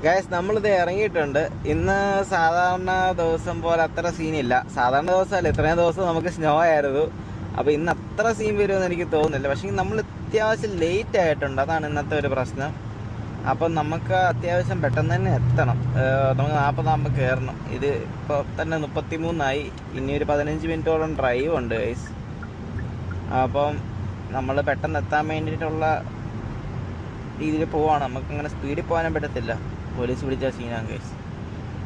Guys നമ്മളിത് ഇറങ്ങിയിട്ടുണ്ട്. ഇന്ന് സാധാരണ ദിവസം പോലെ അത്ര സീനില്ല. സാധാരണ ദിവസമല്ല, ഇത്രയും ദിവസം നമുക്ക് സ്നോ ആയിരുന്നു. അപ്പോൾ ഇന്ന് അത്ര സീൻ വരുമെന്ന് എനിക്ക് തോന്നുന്നില്ല. പക്ഷേ നമ്മൾ അത്യാവശ്യം ലേറ്റ് ആയിട്ടുണ്ട്, അതാണ് ഇന്നത്തെ ഒരു പ്രശ്നം. അപ്പം നമുക്ക് അത്യാവശ്യം പെട്ടെന്ന് തന്നെ എത്തണം. നമുക്ക് 40 കയറണം. ഇത് ഇപ്പോൾ തന്നെ 33 ഇനി ഒരു 15 മിനിറ്റോളം ഡ്രൈവ് ഉണ്ട് ഗൈസ്. അപ്പം നമ്മൾ പെട്ടെന്ന് എത്താൻ വേണ്ടിയിട്ടുള്ള രീതിയിൽ പോവാണ്. നമുക്കങ്ങനെ സ്പീഡിൽ പോകാനും പറ്റത്തില്ല, പോലീസ് പിടിച്ച സീനാണ് കേസ്.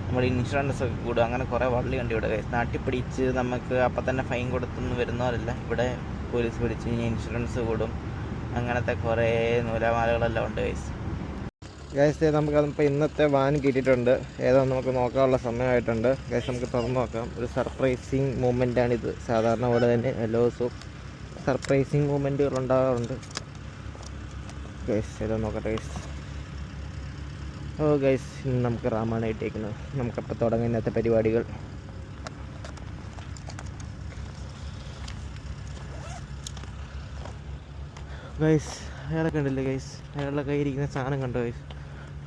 നമ്മുടെ ഇൻഷുറൻസ് ഒക്കെ കൂടും, അങ്ങനെ കുറേ വള്ളി ഉണ്ട് ഇവിടെ കേസ്. നാട്ടിൽ പിടിച്ച് നമുക്ക് അപ്പം തന്നെ ഫൈൻ കൊടുത്തൊന്നും വരുന്നവരല്ല, ഇവിടെ പോലീസ് പിടിച്ച് ഇനി ഇൻഷുറൻസ് കൂടും, അങ്ങനത്തെ കുറേ നൂലാമാലകളെല്ലാം ഉണ്ട് കേസ്. ഗൈസ് നമുക്കതിപ്പോൾ ഇന്നത്തെ വാൻ കിട്ടിയിട്ടുണ്ട്. ഏതാ നമുക്ക് നോക്കാനുള്ള സമയമായിട്ടുണ്ട് ഗൈസ്. നമുക്ക് തുറന്ന് നോക്കാം. ഒരു സർപ്രൈസിങ് മൂമെൻ്റാണിത്. സാധാരണ പോലെ തന്നെ എല്ലാ ദിവസവും സർപ്രൈസിങ് മൂമെൻറ്റുകൾ ഉണ്ടാകാറുണ്ട് ഗൈസ്. ഏതാ നോക്കട്ടെ ഗൈസ്. ഓ ഗൈസ്, ഇന്ന് നമുക്ക് റാമാണ് ഇട്ടേക്കുന്നത്. നമുക്കപ്പോൾ തുടങ്ങും ഇന്നത്തെ പരിപാടികൾ. ഗൈസ് അയാളെ കണ്ടില്ലേ ഗൈസ്? അയാളുടെ കയ്യിരിക്കുന്ന സാധനം കണ്ടോ ഗൈസ്?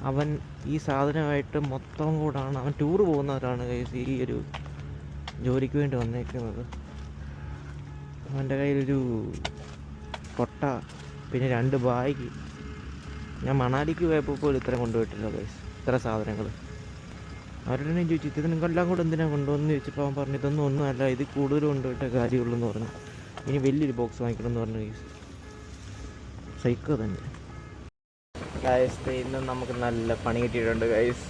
അവൻ ഈ സാധനമായിട്ട് മൊത്തം കൂടാണ്, അവൻ ടൂർ പോകുന്നവരാണ് ഗൈസ് ഈ ഒരു ജോലിക്ക് വേണ്ടി വന്നേക്കുന്നത്. അവൻ്റെ കയ്യിലൊരു കൊട്ട, പിന്നെ 2 ബാഗ്. ഞാൻ മണാലിക്ക് പോയപ്പോൾ പോലും ഇത്രയും കൊണ്ടുപോയിട്ടില്ല ഗൈസ്, ഇത്ര സാധനങ്ങൾ. അവരോട് ഞാൻ ചോദിച്ചു, ഇത് നിങ്ങളെല്ലാം കൂടെ എന്തിനാണ് കൊണ്ടുവന്ന് ചോദിച്ചപ്പോൾ അവൻ പറഞ്ഞു, ഇതൊന്നും ഒന്നുമല്ല, ഇത് കൂടുതൽ കൊണ്ടുപോയിട്ടേ കാര്യമുള്ളൂ എന്ന് പറഞ്ഞു. ഇനി വലിയൊരു ബോക്സ് വാങ്ങിക്കണം എന്ന് പറഞ്ഞു ഗൈസ്. സൈക്കോ തന്നെ ഗൈസ്. ഇന്ന് നമുക്ക് നല്ല പണി കിട്ടിയിട്ടുണ്ട് ഗൈസ്.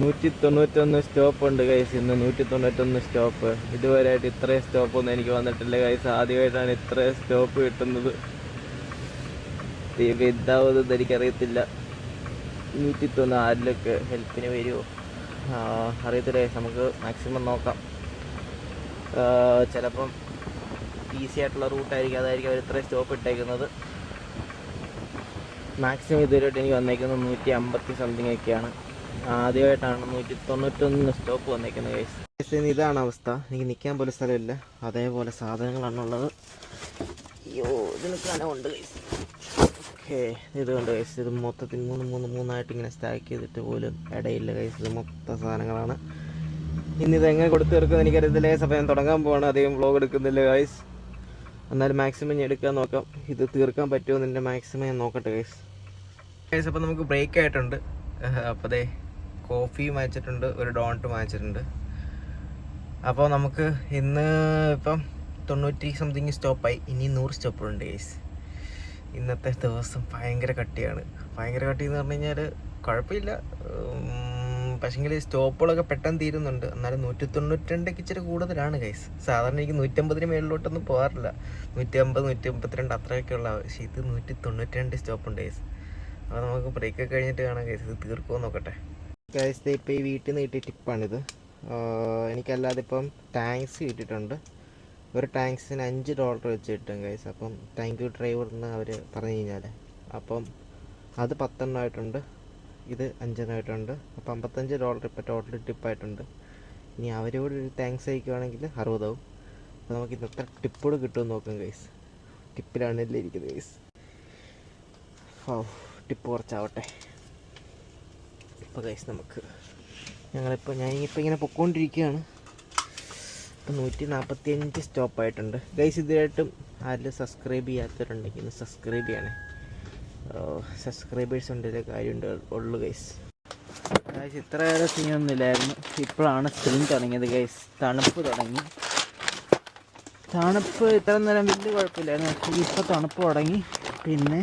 191 സ്റ്റോപ്പ് ഉണ്ട് ഗൈസ്. ഇന്ന് 191 സ്റ്റോപ്പ്. ഇതുവരെയായിട്ട് ഇത്രയും സ്റ്റോപ്പൊന്നും എനിക്ക് വന്നിട്ടില്ല ഗൈസ്. ആദ്യമായിട്ടാണ് ഇത്രയും സ്റ്റോപ്പ് കിട്ടുന്നത്. എന്താവുന്നത് എനിക്കറിയത്തില്ല. 190 ആരിലൊക്കെ ഹെൽപ്പിന് വരുമോ അറിയത്തില്ല. നമുക്ക് മാക്സിമം നോക്കാം. ചിലപ്പം ഈസി ആയിട്ടുള്ള റൂട്ടായിരിക്കും, അതായിരിക്കും അവർ ഇത്രയും സ്റ്റോപ്പ് ഇട്ടേക്കുന്നത്. മാക്സിമം ഇതുവരെയായിട്ട് എനിക്ക് വന്നേക്കുന്നത് 150 സംതിങ് ഒക്കെയാണ്. ആദ്യമായിട്ടാണ് 191 സ്റ്റോപ്പ് വന്നേക്കുന്നത് ഗൈസ്. ഇതാണ് അവസ്ഥ. എനിക്ക് നിൽക്കാൻ പോലും സ്ഥലമില്ല, അതേപോലെ സാധനങ്ങളാണുള്ളത്. അയ്യോ, ഇതിന് കനമുണ്ട് ഗൈസ്. ഓക്കെ, ഇത് കണ്ട് ഗൈസ്, ഇത് മൊത്തത്തിൽ 3 ഇങ്ങനെ സ്റ്റാക്ക് ചെയ്തിട്ട് പോലും ഇടയില്ല ഗൈസ്. ഇത് മൊത്തം സാധനങ്ങളാണ്. ഇന്നിത് എങ്ങനെ കൊടുത്തു തീർക്കുന്നത് എനിക്കറിയത്തില്ല. സമയം തുടങ്ങാൻ പോവാണ്, അധികം വ്ളോഗ് എടുക്കുന്നില്ല ഗൈസ്. എന്നാലും മാക്സിമം ഞാൻ എടുക്കാൻ നോക്കാം. ഇത് തീർക്കാൻ പറ്റുമോ എന്ന് മാക്സിമം ഞാൻ നോക്കട്ടെ ഗൈസ്. ഗൈസ് അപ്പോൾ നമുക്ക് ബ്രേക്ക് ആയിട്ടുണ്ട്. അപ്പോൾ അതെ കോഫിയും വാങ്ങിച്ചിട്ടുണ്ട്, ഒരു ഡോണറ്റും വാങ്ങിച്ചിട്ടുണ്ട്. അപ്പോൾ നമുക്ക് ഇന്ന് ഇപ്പം 90 സംതിങ് സ്റ്റോപ്പായി. ഇനി 100 സ്റ്റോപ്പുണ്ട് ഗൈസ്. ഇന്നത്തെ ദിവസം ഭയങ്കര കട്ടിയാണ്. ഭയങ്കര കട്ടി എന്ന് പറഞ്ഞു കഴിഞ്ഞാൽ കുഴപ്പമില്ല, പക്ഷേങ്കിൽ സ്റ്റോപ്പുകളൊക്കെ പെട്ടെന്ന് തീരുന്നുണ്ട്. എന്നാലും 192 ഇച്ചിരി കൂടുതലാണ് ഗൈസ്. സാധാരണ എനിക്ക് 150 മേളിലോട്ടൊന്നും പോകാറില്ല. 150 152 അത്രയൊക്കെ ഉള്ള. പക്ഷേ ഇത് 192 സ്റ്റോപ്പുണ്ട് ഗൈസ്. അപ്പോൾ നമുക്ക് ബ്രേക്കൊക്കെ കഴിഞ്ഞിട്ട് കാണാം ഗൈസ്. ഇത് തീർക്കുമോ നോക്കട്ടെ ഗൈസ്. ഇപ്പോൾ ഈ വീട്ടിൽ നിന്ന് കിട്ടിയ ടിപ്പാണിത്. എനിക്കല്ലാതെ ഇപ്പം ടാങ്ക്സ് കിട്ടിയിട്ടുണ്ട്. ഒരു ടാങ്ക്സിന് $5 വെച്ച് കിട്ടും ഗൈസ്. അപ്പം താങ്ക് യു ഡ്രൈവർ എന്ന് അവർ പറഞ്ഞു കഴിഞ്ഞാൽ, അപ്പം അത് 10 ആയിട്ടുണ്ട്, ഇത് 5 ആയിട്ടുണ്ട്. അപ്പോൾ $55 ഇപ്പോൾ ടോട്ടൽ ടിപ്പായിട്ടുണ്ട്. ഇനി അവരോട് ഒരു താങ്ക്സ് അയക്കുവാണെങ്കിൽ 60 ആവും. അപ്പോൾ നമുക്ക് ഇന്നത്തെ ടിപ്പോട് കിട്ടുമെന്ന് നോക്കാം ഗൈസ്. ടിപ്പിലാണ് എല്ലാം ഇരിക്കുന്നത് ഗൈസ്. ഓ, ടിപ്പ് കുറച്ചാവട്ടെ. ഇപ്പോൾ ഗൈസ് നമുക്ക് ഞാനിപ്പോൾ ഇങ്ങനെ പൊക്കോണ്ടിരിക്കുകയാണ്. ഇപ്പം 145 സ്റ്റോപ്പായിട്ടുണ്ട് ഗൈസ്. ഇതുവരെയായിട്ടും ആരും സബ്സ്ക്രൈബ് ചെയ്യാത്തവരുണ്ടെങ്കിൽ ഒന്ന് സബ്സ്ക്രൈബ് ചെയ്യണേ. സബ്സ്ക്രൈബേഴ്സ് ഉണ്ടെങ്കിൽ കാര്യമുണ്ട് ഉള്ളു ഗൈസ്. ഗൈസ് ഇത്രയേറെ സീനൊന്നുമില്ലായിരുന്നു. ഇപ്പോഴാണ് സ്പ്രിങ് തുടങ്ങിയത് ഗൈസ്. തണുപ്പ് തുടങ്ങി. തണുപ്പ് ഇത്ര നേരം വലിയ കുഴപ്പമില്ലായിരുന്നു, പക്ഷേ ഇപ്പോൾ തണുപ്പ് തുടങ്ങി. പിന്നെ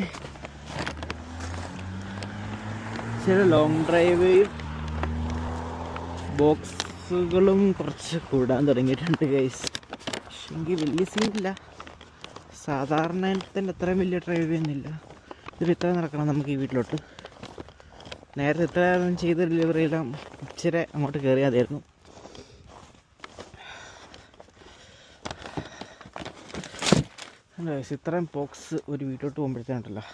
ചില ലോങ് ഡ്രൈവ് ബോക്സുകളും കുറച്ച് കൂടാൻ തുടങ്ങിയിട്ടുണ്ട് ഗൈസ്. പക്ഷേ എനിക്ക് വലിയ സീനില്ല. സാധാരണത്തിൽ അത്രയും വലിയ ഡ്രൈവ് ചെയ്യുന്നില്ല. ഇതിൽ ഇത്ര നടക്കണം നമുക്ക് ഈ വീട്ടിലോട്ട്. നേരത്തെ ഇത്ര ചെയ്ത ഡെലിവറി എല്ലാം ഇച്ചിരി അങ്ങോട്ട് കയറിയാൽ മതിയായിരുന്നു. ഗൈസ് ഇത്രയും ബോക്സ് ഒരു വീട്ടിലോട്ട് പോകുമ്പോഴത്തേനുണ്ടല്ലോ,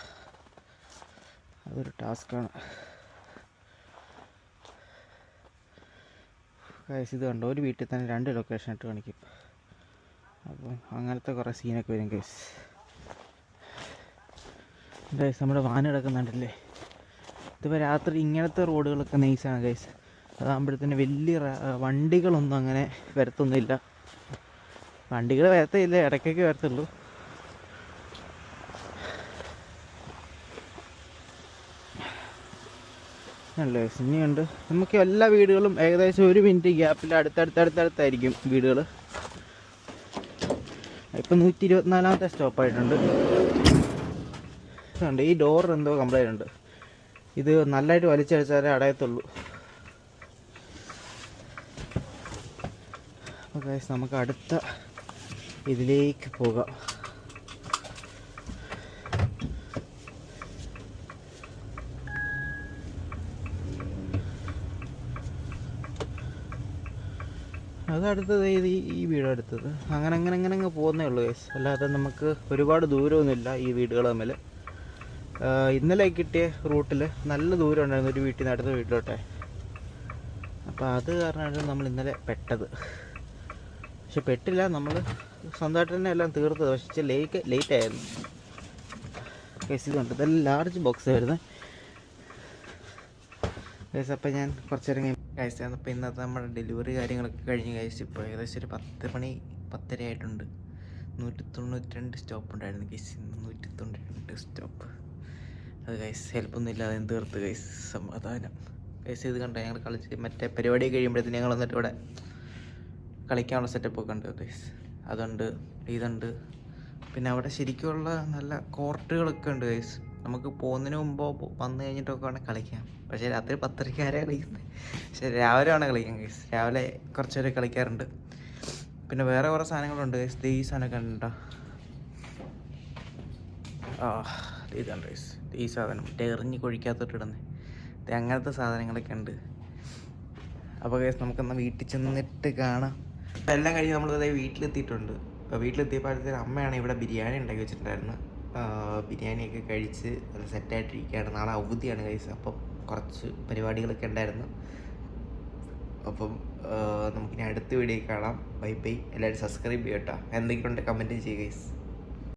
അതൊരു ടാസ്ക്കാണ് ഗൈസ്. ഇത് കണ്ടോ, ഒരു വീട്ടിൽ തന്നെ 2 ലൊക്കേഷനായിട്ട് കാണിക്കും. അപ്പം അങ്ങനത്തെ കുറേ സീനൊക്കെ വരും ഗൈസ്. ഗൈസ് നമ്മുടെ വാൻ കിടക്കുന്നുണ്ടല്ലേ, ഇതിപ്പോൾ രാത്രി ഇങ്ങനത്തെ റോഡുകളൊക്കെ നൈസാണ് ഗൈസ്. അതാകുമ്പോഴത്തേന് വലിയ വണ്ടികളൊന്നും അങ്ങനെ വരത്തൊന്നുമില്ല. വണ്ടികൾ വരത്തില്ല, ഇടയ്ക്കൊക്കെ വരത്തുള്ളൂ. അല്ലേ ഇനിയുണ്ട്. നമുക്ക് എല്ലാ വീടുകളും ഏകദേശം 1 മിനിറ്റ് ഗ്യാപ്പിൽ അടുത്തടുത്തായിരിക്കും വീടുകൾ. ഇപ്പം 124ാമത്തെ സ്റ്റോപ്പായിട്ടുണ്ട്. ഉണ്ട് ഈ ഡോർ എന്തോ കംപ്ലൈൻ്റ് ഉണ്ട്. ഇത് നല്ലതായിട്ട് വലിച്ചടിച്ചാലേ അടയത്തുള്ളൂ. ഓക്കെ, നമുക്ക് അടുത്ത ഇതിലേക്ക് പോകാം. അതടുത്തത് ഈ വീട് അടുത്തത്. അങ്ങനെ അങ്ങ് പോകുന്നേ ഉള്ളൂ ഗൈസ്. അല്ലാതെ നമുക്ക് ഒരുപാട് ദൂരമൊന്നുമില്ല ഈ വീടുകൾ തമ്മിൽ. ഇന്നലെ കിട്ടിയ റൂട്ടിൽ നല്ല ദൂരം ഉണ്ടായിരുന്നു ഒരു വീട്ടിൽ നിന്ന് അടുത്ത വീട്ടിലോട്ടെ. അപ്പോൾ അത് കാരണമാണ് നമ്മൾ ഇന്നലെ പെട്ടത്. പക്ഷെ പെട്ടില്ല, നമ്മൾ സ്വന്തമായിട്ട് തന്നെ എല്ലാം തീർത്തത്. പക്ഷേ ലേറ്റ് ആയിരുന്നു ഗൈസ്. ഇതുണ്ട്, ഇതെല്ലാം ലാർജ് ബോക്സ് ആയിരുന്നു ഗൈസ്. അപ്പോൾ ഞാൻ കുറച്ച് നേരം ഗൈസ്. അപ്പോൾ ഇന്നത്തെ നമ്മുടെ ഡെലിവറി കാര്യങ്ങളൊക്കെ കഴിഞ്ഞ് ഗൈസ്. ഇപ്പോൾ ഏകദേശം ഒരു 10 മണി 10:30 ആയിട്ടുണ്ട്. 192 സ്റ്റോപ്പ് ഉണ്ടായിരുന്നു ഗൈസ്. 192 സ്റ്റോപ്പ്. അത് ഗൈസ് ഹെൽപ്പൊന്നും ഇല്ലാതെ തീർത്ത് ഗൈസ്. സമാധാനം ഗൈസ്. ഇത് കണ്ടോ, ഞങ്ങൾ കളിച്ച് മറ്റേ പരിപാടി കഴിയുമ്പോഴത്തേന് ഞങ്ങൾ വന്നിട്ട് ഇവിടെ കളിക്കാനുള്ള സെറ്റപ്പൊക്കെ ഉണ്ട് ഗൈസ്. അതുണ്ട്, ഇതുണ്ട്. പിന്നെ അവിടെ ശരിക്കുമുള്ള നല്ല കോർട്ടുകളൊക്കെ ഉണ്ട് ഗൈസ്. നമുക്ക് പോകുന്നതിന് മുമ്പോ വന്നു കഴിഞ്ഞിട്ടൊക്കെ വേണം കളിക്കാം. പക്ഷേ രാത്രി 10:30 ആരെയാണ് കളിക്കുന്നത്. പക്ഷേ രാവിലെ വേണം കളിക്കാം ഗൈസ്. രാവിലെ കുറച്ച് നേരം കളിക്കാറുണ്ട്. പിന്നെ വേറെ കുറേ സാധനങ്ങളുണ്ട് ഗൈസ്. ഈ സാധനമൊക്കെ ഉണ്ടോ? ഇതുണ്ട് ഗൈസ്. ഈ സാധനം എറിഞ്ഞ് കൊഴിക്കാത്തോട്ടിടുന്നത്. അങ്ങനത്തെ സാധനങ്ങളൊക്കെ ഉണ്ട്. അപ്പോൾ ഗൈസ് നമുക്കെന്നാൽ വീട്ടിൽ ചെന്നിട്ട് കാണാം. എല്ലാം കഴിഞ്ഞ് നമ്മളിതേ വീട്ടിലെത്തിയിട്ടുണ്ട്. വീട്ടിലെത്തിയപ്പോഴത്തേന് അമ്മയാണ് ഇവിടെ ബിരിയാണി ഉണ്ടാക്കി വെച്ചിട്ടുണ്ടായിരുന്നു. ബിരിയാണിയൊക്കെ കഴിച്ച് അത് സെറ്റായിട്ടിരിക്കുകയാണ്. നാളെ അവധിയാണ് ഗൈസ്. അപ്പം കുറച്ച് പരിപാടികളൊക്കെ ഉണ്ടായിരുന്നു. അപ്പം നമുക്കിനി അടുത്ത വീഡിയോ കാണാം. Bye bye. എല്ലാവരും സബ്സ്ക്രൈബ് ചെയ്യട്ടോ. എന്തെങ്കിലും ഉണ്ടെങ്കിൽ കമൻറ്റ് ചെയ്യുക ഗൈസ്.